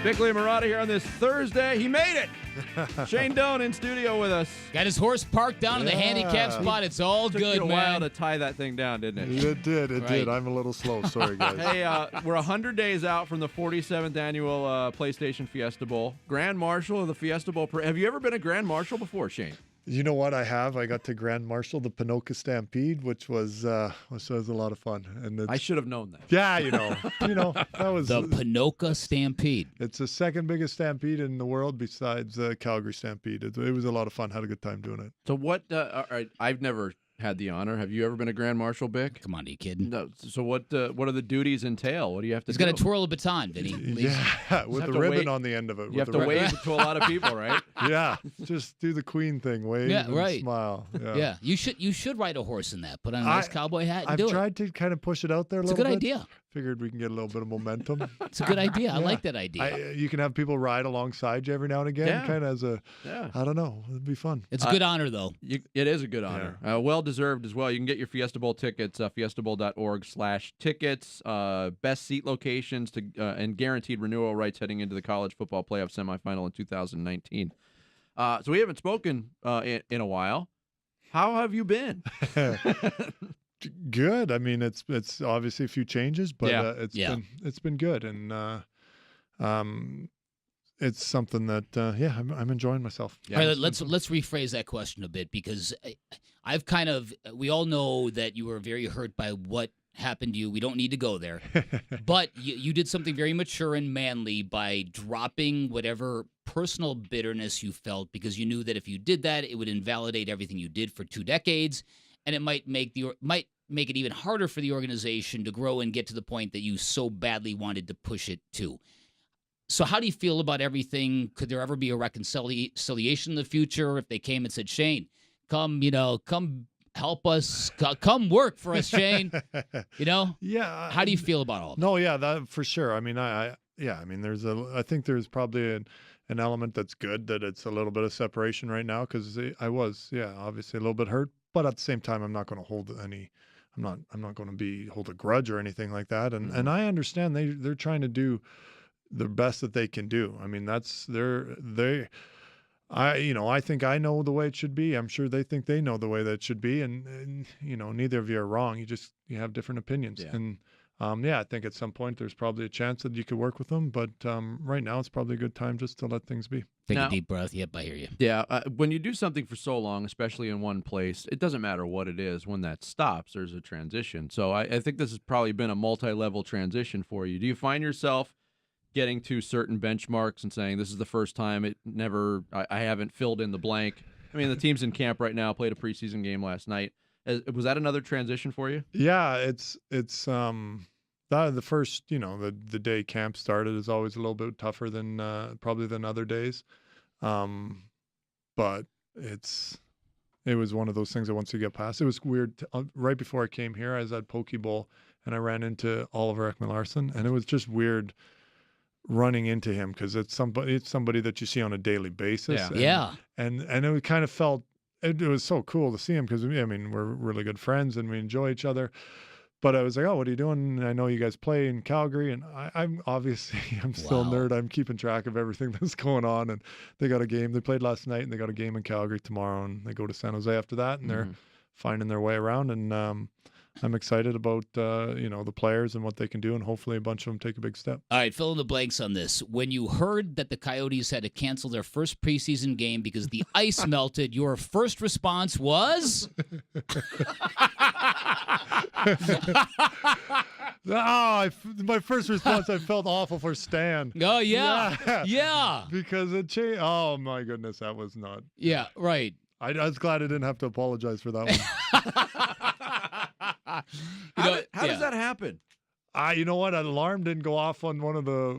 Bickley and Murata here on this Thursday. He made it. Shane Doan in studio with us. Got his horse parked down in the handicap spot. It's all Took good, you a while man. to tie that thing down, didn't it? It did. I'm a little slow. Sorry, guys. Hey, we're 100 days out from the 47th annual PlayStation Fiesta Bowl. Grand Marshal of the Fiesta Bowl. Have you ever been a Grand Marshal before, Shane? You know what? I have. I got to Grand Marshal the Ponoka Stampede, which was a lot of fun. And I should have known that. Yeah, that was The Ponoka Stampede. It's the second biggest stampede in the world besides the Calgary Stampede. It was a lot of fun. Had a good time doing it. So what? All right, I've never had the honor. Have you ever been a Grand Marshal, Bick? Come on, are you kidding? No. So what do the duties entail? What do you have to He's do? got to twirl a baton, Vinny. Yeah, with have the to ribbon wave- on the end of it. You have to wave to a lot of people, right? Yeah, just do the Queen thing. Wave and smile. Yeah, you should ride a horse in that. Put on a nice cowboy hat and I've do it. tried to kind of push it out there a It's a little good bit. idea. Figured we can get a little bit of momentum. It's a good idea. I like that idea. You can have people ride alongside you every now and again, Yeah. kind of as a, Yeah. I don't know, it'd be fun. It's a good honor, though. It is a good honor. Well-deserved as well. You can get your Fiesta Bowl tickets, fiestabowl.org/tickets. Best seat locations and guaranteed renewal rights heading into the college football playoff semifinal in 2019. So we haven't spoken in a while. How have you been? Good. I mean, it's obviously a few changes, but it's been good, and it's something that I'm enjoying myself. All right, let's rephrase that question a bit, because we all know that you were very hurt by what happened to you. We don't need to go there, but you did something very mature and manly by dropping whatever personal bitterness you felt, because you knew that if you did that, it would invalidate everything you did for 2 decades. And it might make it even harder for the organization to grow and get to the point that you so badly wanted to push it to. So how do you feel about everything? Could there ever be a reconciliation in the future if they came and said, Shane, come help us, come work for us, Shane? Yeah. How do you feel about all of that? No, yeah, that for sure. I mean, I think there's probably an element that's good, that it's a little bit of separation right now, because I was, obviously a little bit hurt. But at the same time, I'm not going to hold I'm not going to hold a grudge or anything like that. And I understand they're trying to do the best that they can do. I mean, I think I know the way it should be. I'm sure they think they know the way that it should be. And neither of you are wrong. You have different opinions. Yeah. And I think at some point there's probably a chance that you could work with them. But right now it's probably a good time just to let things be. Take a deep breath. Yep, I hear you. Yeah, when you do something for so long, especially in one place, it doesn't matter what it is. When that stops, there's a transition. So I think this has probably been a multi-level transition for you. Do you find yourself getting to certain benchmarks and saying, this is the first time I haven't filled in the blank? I mean, the team's in camp right now, played a preseason game last night. Was that another transition for you? Yeah, it's the first, the day camp started is always a little bit tougher than probably than other days. But it was one of those things that once you get past, it was weird. Right before I came here, I was at Poke Bowl and I ran into Oliver Ekman-Larsson, and it was just weird running into him, because it's somebody that you see on a daily basis. And it kind of felt, it was so cool to see him, because we're really good friends and we enjoy each other. But I was like, oh, what are you doing? And I know you guys play in Calgary, and I'm obviously still a nerd. I'm keeping track of everything that's going on. And they got a game. They played last night, and they got a game in Calgary tomorrow, and they go to San Jose after that, and they're finding their way around. And I'm excited about the players and what they can do, and hopefully a bunch of them take a big step. All right, fill in the blanks on this. When you heard that the Coyotes had to cancel their first preseason game because the ice melted, your first response was? My first response, I felt awful for Stan. Oh, yeah. Because it changed. Oh, my goodness, that was not. Yeah, right. I was glad I didn't have to apologize for that one. How does that happen? You know what? An alarm didn't go off on one of the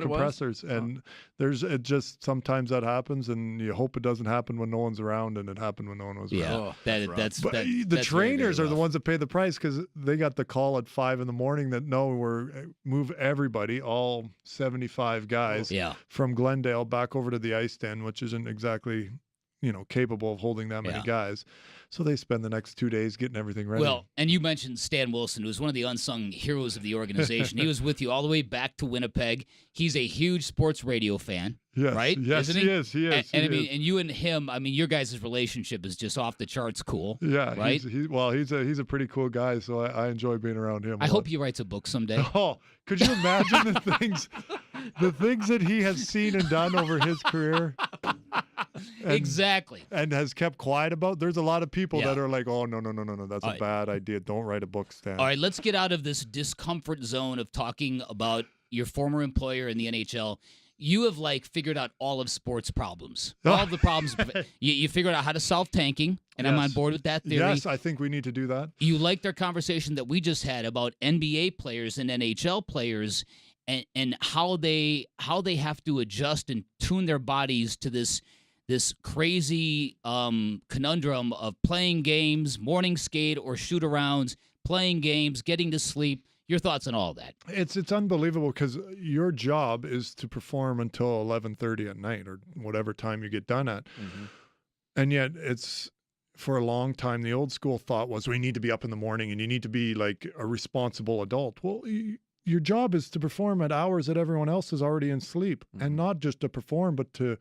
compressors, and it just sometimes that happens, and you hope it doesn't happen when no one's around, and it happened when no one was around. The trainers are the ones that pay the price, because they got the call at 5 a.m. that move everybody, all 75 guys, from Glendale back over to the ice den, which isn't exactly capable of holding that many Yeah. guys. So they spend the next 2 days getting everything ready. Well, and you mentioned Stan Wilson, who's one of the unsung heroes of the organization. He was with you all the way back to Winnipeg. He's a huge sports radio fan, yes, right? Yes, Isn't he is. He is. And he I mean, is. and you and him, I mean, your guys' relationship is just off the charts cool. Yeah, right? He's a pretty cool guy, so I enjoy being around him. I hope he writes a book someday. Oh, could you imagine the things that he has seen and done over his career? Exactly. And has kept quiet about. There's a lot of people Yeah. that are like, oh, no, that's All a right. bad idea. Don't write a book, Stan. All right, let's get out of this discomfort zone of talking about your former employer in the NHL. You have figured out all of sports problems. All of the problems. You figured out how to solve tanking, and I'm Yes. on board with that theory. Yes, I think we need to do that. You liked our conversation that we just had about NBA players and NHL players and how they have to adjust and tune their bodies to this crazy conundrum of playing games, morning skate or shoot arounds, playing games, getting to sleep. Your thoughts on all that? It's unbelievable because your job is to perform until 11:30 at night or whatever time you get done at. Mm-hmm. And yet it's for a long time, the old school thought was we need to be up in the morning and you need to be like a responsible adult. Well, your job is to perform at hours that everyone else is already in sleep, and not just to perform, but to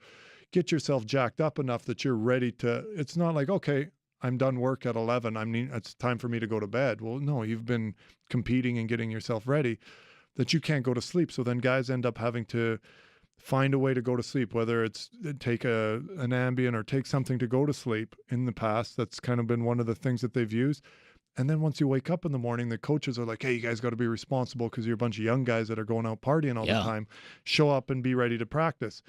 get yourself jacked up enough that you're ready to. It's not like, okay, I'm done work at 11. It's time for me to go to bed. Well, no, you've been competing and getting yourself ready that you can't go to sleep. So then guys end up having to find a way to go to sleep, whether it's take an Ambien or take something to go to sleep. In the past, that's kind of been one of the things that they've used. And then once you wake up in the morning, the coaches are like, hey, you guys got to be responsible because you're a bunch of young guys that are going out partying all the time. Show up and be ready to practice.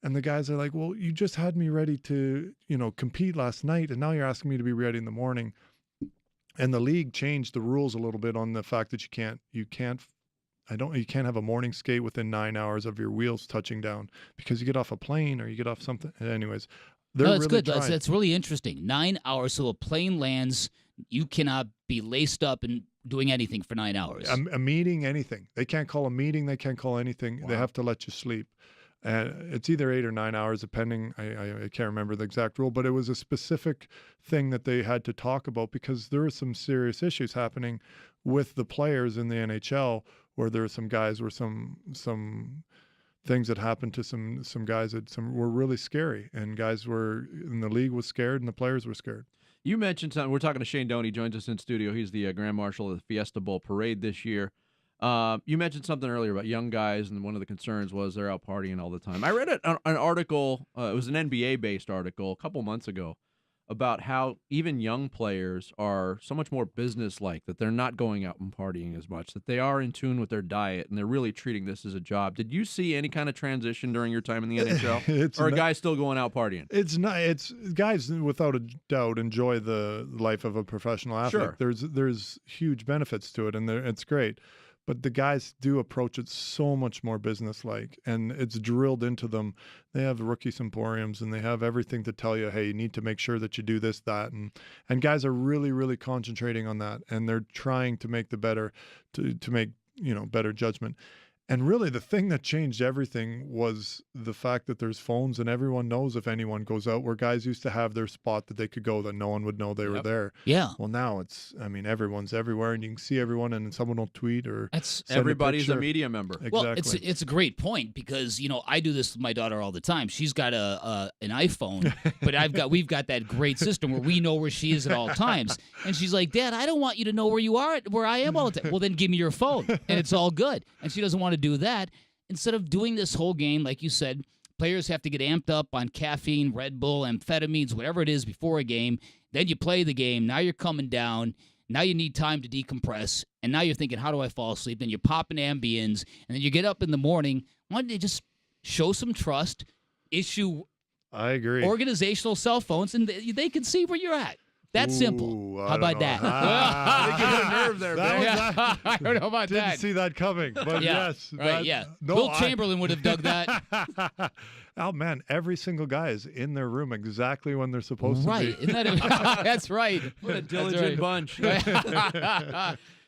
And the guys are like, well, you just had me ready to, compete last night, and now you're asking me to be ready in the morning. And the league changed the rules a little bit on the fact that you can't have a morning skate within 9 hours of your wheels touching down because you get off a plane or you get off something. Anyways, they're No, that's really good. trying. That's really interesting. 9 hours, so a plane lands. You cannot be laced up and doing anything for 9 hours. A meeting, anything. They can't call a meeting. They can't call anything. Wow. They have to let you sleep. It's either 8 or 9 hours, depending. I can't remember the exact rule, but it was a specific thing that they had to talk about because there were some serious issues happening with the players in the NHL, where there were some guys where some things that happened to some guys that were really scary, and guys were in the league was scared and the players were scared. You mentioned something. We're talking to Shane Doan. He joins us in studio. He's the Grand Marshal of the Fiesta Bowl Parade this year. You mentioned something earlier about young guys, and one of the concerns was they're out partying all the time. I read an article, it was an NBA-based article a couple months ago, about how even young players are so much more business-like, that they're not going out and partying as much, that they are in tune with their diet, and they're really treating this as a job. Did you see any kind of transition during your time in the NHL? Or are guys still going out partying? It's not. It's guys without a doubt enjoy the life of a professional athlete. Sure. There's huge benefits to it, and it's great. But the guys do approach it so much more business-like, and it's drilled into them. They have the rookie symposiums, and they have everything to tell you, hey, you need to make sure that you do this, that, and guys are really, really concentrating on that, and they're trying to make to make better judgment. And really, the thing that changed everything was the fact that there's phones and everyone knows if anyone goes out, where guys used to have their spot that they could go that no one would know they were there. Yeah. Well, now everyone's everywhere and you can see everyone, and someone will tweet or send Everybody's a picture. media member. Exactly. Well, it's a great point because I do this with my daughter all the time. She's got an iPhone, but we've got that great system where we know where she is at all times. And she's like, Dad, I don't want you to know where you are, where I am all the time. Well, then give me your phone, and it's all good. And she doesn't want to do that. Instead of doing this whole game, like you said, players have to get amped up on caffeine, Red Bull, amphetamines, whatever it is before a game. Then you play the game. Now you're coming down. Now you need time to decompress. And now you're thinking, how do I fall asleep? Then you're popping Ambiens. And then you get up in the morning. Why don't you just show some trust, issue I agree. organizational cell phones, and they can see where you're at. That's simple. Ooh, How about that? I think you hit a nerve there, That man. was- Yeah, I don't know about Didn't that. see that coming, but Yeah, yes. right, that- yeah. No, Will Chamberlain would have dug that. Oh, man, every single guy is in their room exactly when they're supposed Right. to be. Isn't that that's right. What a That's diligent right. bunch.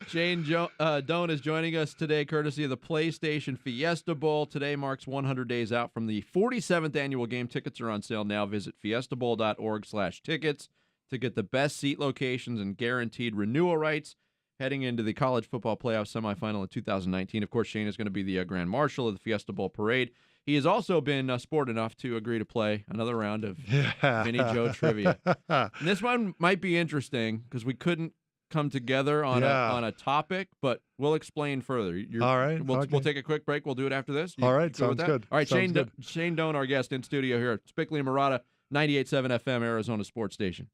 Shane Doan is joining us today, courtesy of the PlayStation Fiesta Bowl. Today marks 100 days out from the 47th annual game. Tickets are on sale now. Visit fiestabowl.org/tickets to get the best seat locations and guaranteed renewal rights heading into the college football playoff semifinal in 2019. Of course, Shane is going to be the Grand Marshal of the Fiesta Bowl parade. He has also been sport enough to agree to play another round of Yeah. Vinny Joe trivia. And this one might be interesting because we couldn't come together on a topic, but we'll explain further. All right, We'll okay. take a quick break. We'll do it after this. All right, with sounds that? good. All right, Sounds good. Shane Doan, our guest in studio here at Spickley and Murata, 98.7 FM, Arizona Sports Station.